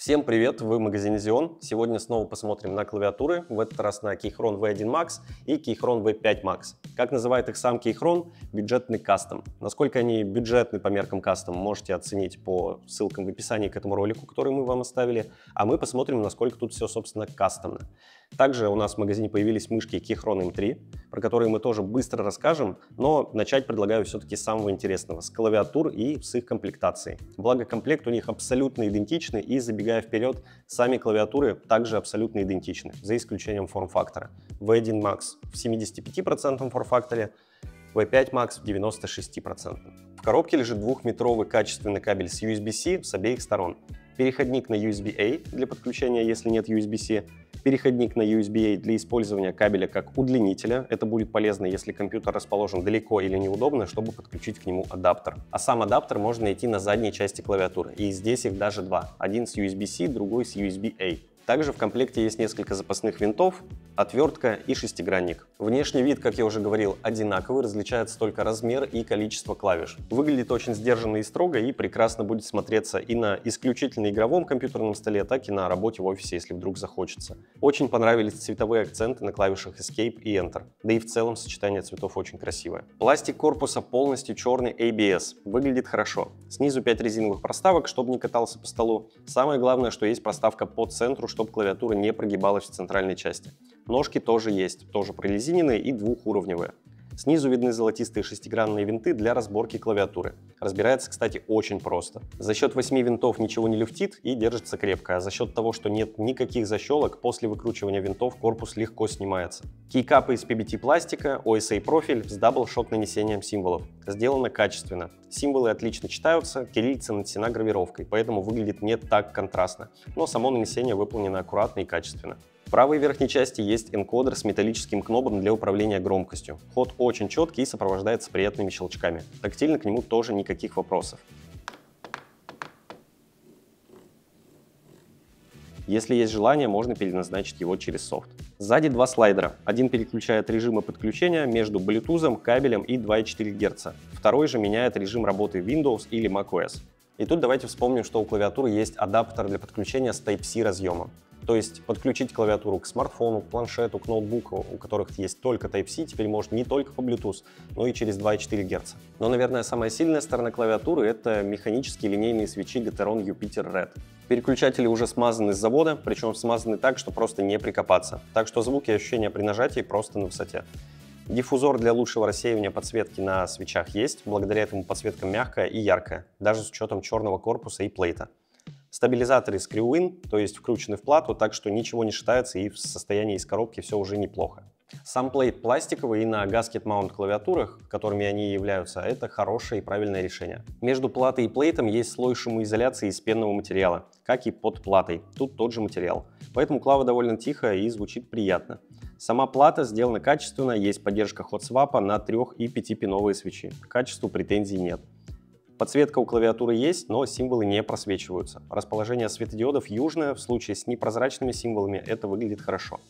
Всем привет! Вы в магазине Xeon. Сегодня снова посмотрим на клавиатуры, в этот раз на Keychron V1 Max и Keychron V5 Max. Как называет их сам Keychron? Бюджетный кастом. Насколько они бюджетны по меркам кастом, можете оценить по ссылкам в описании к этому ролику, который мы вам оставили. А мы посмотрим, насколько тут все, собственно, кастомно. Также у нас в магазине появились мышки Keychron M3, про которые мы тоже быстро расскажем, но начать предлагаю все-таки с самого интересного, с клавиатур и с их комплектацией. Благо комплект у них абсолютно идентичный, и забегая вперед, сами клавиатуры также абсолютно идентичны, за исключением форм-фактора. V1 Max в 75% форм-факторе, V5 Max в 96%. В коробке лежит двухметровый качественный кабель с USB-C с обеих сторон, переходник на USB-A для подключения, если нет USB-C, переходник на USB-A для использования кабеля как удлинителя. Это будет полезно, если компьютер расположен далеко или неудобно, чтобы подключить к нему адаптер. А сам адаптер можно найти на задней части клавиатуры. И здесь их даже два. Один с USB-C, другой с USB-A. Также в комплекте есть несколько запасных винтов, отвертка и шестигранник. Внешний вид, как я уже говорил, одинаковый, различается только размер и количество клавиш. Выглядит очень сдержанно и строго, и прекрасно будет смотреться и на исключительно игровом компьютерном столе, так и на работе в офисе, если вдруг захочется. Очень понравились цветовые акценты на клавишах Escape и Enter, да и в целом сочетание цветов очень красивое. Пластик корпуса полностью черный ABS, выглядит хорошо. Снизу 5 резиновых проставок, чтобы не катался по столу. Самое главное, что есть проставка по центру, чтобы клавиатура не прогибалась в центральной части. Ножки тоже есть, тоже прорезиненные и двухуровневые. Снизу видны золотистые шестигранные винты для разборки клавиатуры. Разбирается, кстати, очень просто. За счет 8 винтов ничего не люфтит и держится крепко, а за счет того, что нет никаких защелок, после выкручивания винтов корпус легко снимается. Кейкапы из PBT пластика, OSA профиль с даблшот нанесением символов. Сделано качественно. Символы отлично читаются, кириллица нанесена гравировкой, поэтому выглядит не так контрастно, но само нанесение выполнено аккуратно и качественно. В правой верхней части есть энкодер с металлическим кнопом для управления громкостью. Ход очень четкий и сопровождается приятными щелчками. Тактильно к нему тоже никаких вопросов. Если есть желание, можно переназначить его через софт. Сзади два слайдера. Один переключает режимы подключения между Bluetooth, кабелем и 2,4 Гц. Второй же меняет режим работы Windows или macOS. И тут давайте вспомним, что у клавиатуры есть адаптер для подключения с Type-C разъемом. То есть подключить клавиатуру к смартфону, к планшету, к ноутбуку, у которых есть только Type-C, теперь может не только по Bluetooth, но и через 2,4 Гц. Но, наверное, самая сильная сторона клавиатуры — это механические линейные свечи Gateron Jupiter Red. Переключатели уже смазаны с завода, причем смазаны так, что просто не прикопаться. Так что звуки и ощущения при нажатии просто на высоте. Диффузор для лучшего рассеивания подсветки на свечах есть, благодаря этому подсветка мягкая и яркая, даже с учетом черного корпуса и плейта. Стабилизаторы screw-in, то есть вкручены в плату, так что ничего не шатается и в состоянии из коробки все уже неплохо. Сам плейт пластиковый, и на gasket mount клавиатурах, которыми они являются, это хорошее и правильное решение. Между платой и плейтом есть слой шумоизоляции из пенного материала, как и под платой. Тут тот же материал. Поэтому клава довольно тихая и звучит приятно. Сама плата сделана качественно, есть поддержка хот-свапа на 3- и 5-пиновые свечи. К качеству претензий нет. Подсветка у клавиатуры есть, но символы не просвечиваются. Расположение светодиодов южное, в случае с непрозрачными символами это выглядит хорошо.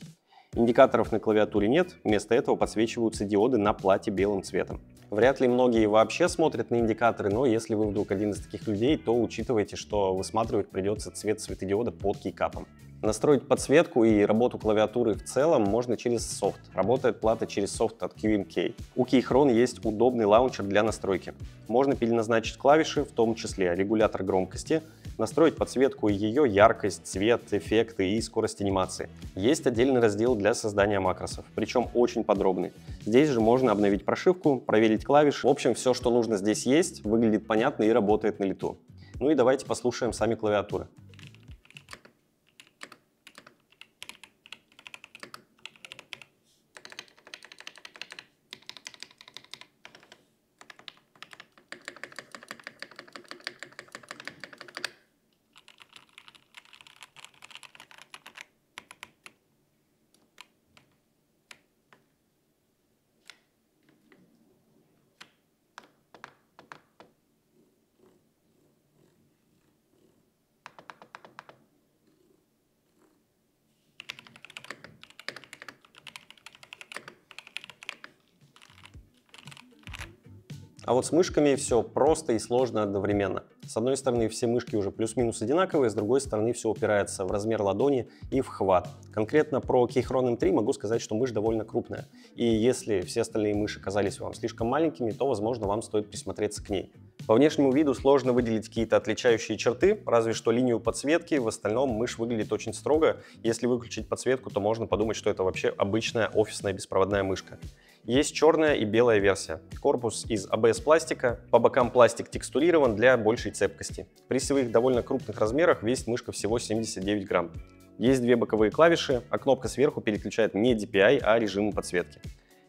Индикаторов на клавиатуре нет, вместо этого подсвечиваются диоды на плате белым цветом. Вряд ли многие вообще смотрят на индикаторы, но если вы вдруг один из таких людей, то учитывайте, что высматривать придется цвет светодиода под кейкапом. Настроить подсветку и работу клавиатуры в целом можно через софт. Работает плата через софт от QMK. У Keychron есть удобный лаунчер для настройки. Можно переназначить клавиши, в том числе регулятор громкости, настроить подсветку и ее яркость, цвет, эффекты и скорость анимации. Есть отдельный раздел для создания макросов, причем очень подробный. Здесь же можно обновить прошивку, проверить клавиши. В общем, все, что нужно, здесь есть, выглядит понятно и работает на лету. Ну и давайте послушаем сами клавиатуры. А вот с мышками все просто и сложно одновременно. С одной стороны, все мышки уже плюс-минус одинаковые, с другой стороны, все упирается в размер ладони и в хват. Конкретно про Keychron M3 могу сказать, что мышь довольно крупная. И если все остальные мыши казались вам слишком маленькими, то, возможно, вам стоит присмотреться к ней. По внешнему виду сложно выделить какие-то отличающие черты, разве что линию подсветки. В остальном мышь выглядит очень строго. Если выключить подсветку, то можно подумать, что это вообще обычная офисная беспроводная мышка. Есть черная и белая версия. Корпус из ABS пластика, по бокам пластик текстурирован для большей цепкости. При своих довольно крупных размерах весит мышка всего 79 грамм. Есть две боковые клавиши, а кнопка сверху переключает не DPI, а режимы подсветки.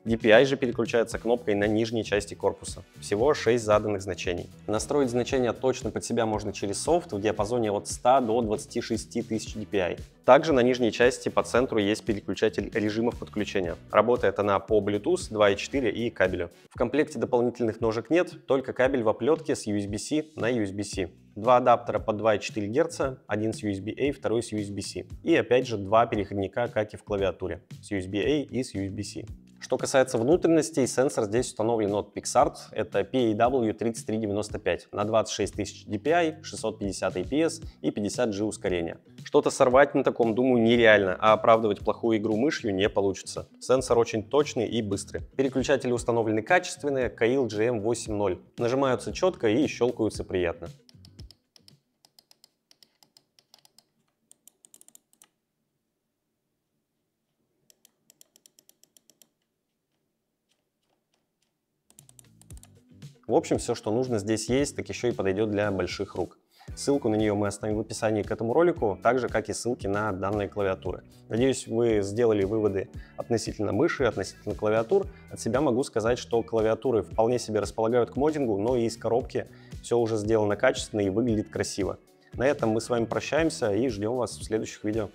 DPI же переключается кнопкой на нижней части корпуса. Всего 6 заданных значений. Настроить значения точно под себя можно через софт в диапазоне от 100 до 26 тысяч DPI. Также на нижней части по центру есть переключатель режимов подключения. Работает она по Bluetooth 2.4 и кабелю. В комплекте дополнительных ножек нет, только кабель в оплетке с USB-C на USB-C. Два адаптера по 2,4 Гц, один с USB-A, второй с USB-C. И опять же два переходника, как и в клавиатуре, с USB-A и с USB-C. Что касается внутренностей, сенсор здесь установлен от PixArt, это PAW3395 на 26 тысяч DPI, 650 IPS и 50G ускорения. Что-то сорвать на таком, думаю, нереально, а оправдывать плохую игру мышью не получится. Сенсор очень точный и быстрый. Переключатели установлены качественные, Kailh GM8.0. Нажимаются четко и щелкаются приятно. В общем, все, что нужно здесь есть, так еще и подойдет для больших рук. Ссылку на нее мы оставим в описании к этому ролику, так же, как и ссылки на данные клавиатуры. Надеюсь, вы сделали выводы относительно мыши, относительно клавиатур. От себя могу сказать, что клавиатуры вполне себе располагают к моддингу, но и из коробки все уже сделано качественно и выглядит красиво. На этом мы с вами прощаемся и ждем вас в следующих видео.